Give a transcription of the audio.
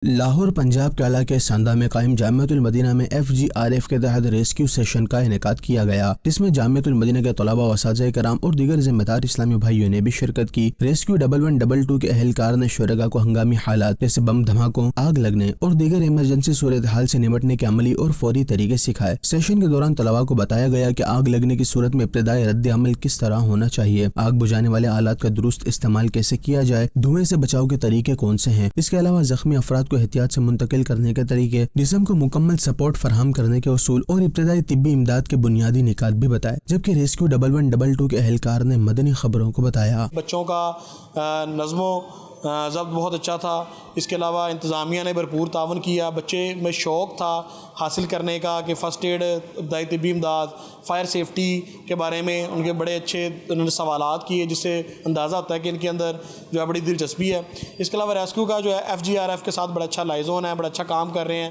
لاہور پنجاب کے علاقے ساندا میں قائم جامعۃ المدینہ میں FGRF کے تحت ریسکیو سیشن کا انعقاد کیا گیا، جس میں جامعۃ المدینہ کے طلباء و اساتذہ کرام اور دیگر ذمہ دار اسلامی بھائیوں نے بھی شرکت کی۔ ریسکیو 1122 کے اہلکار نے شرکاء کو ہنگامی حالات جیسے بم دھماکوں، آگ لگنے اور دیگر ایمرجنسی صورتحال سے نمٹنے کے عملی اور فوری طریقے سکھائے۔ سیشن کے دوران طلباء کو بتایا گیا کہ آگ لگنے کی صورت میں ابتدائی رد عمل کس طرح ہونا چاہیے، آگ بجھانے والے آلات کا درست استعمال کیسے کیا جائے، دھوئیں سے بچاؤ کے طریقے کون سے ہیں۔ اس کے علاوہ زخمی افراد کو احتیاط سے منتقل کرنے کے طریقے، جسم کو مکمل سپورٹ فراہم کرنے کے اصول اور ابتدائی طبی امداد کے بنیادی نکات بھی بتائے، جبکہ ریسکیو 1122 کے اہلکار نے مدنی خبروں کو بتایا۔ بچوں کا نظم و ضبط بہت اچھا تھا، اس کے علاوہ انتظامیہ نے بھرپور تعاون کیا، بچے میں شوق تھا حاصل کرنے کا کہ فرسٹ ایڈ، ابتدائی طبی امداد، فائر سیفٹی کے بارے میں ان کے بڑے اچھے انہوں نے سوالات کیے، جس سے اندازہ ہوتا ہے کہ ان کے اندر جو ہے بڑی دلچسپی ہے۔ اس کے علاوہ ریسکیو کا جو ہے FGRF کے ساتھ بڑا اچھا لائزون ہے، بڑا اچھا کام کر رہے ہیں۔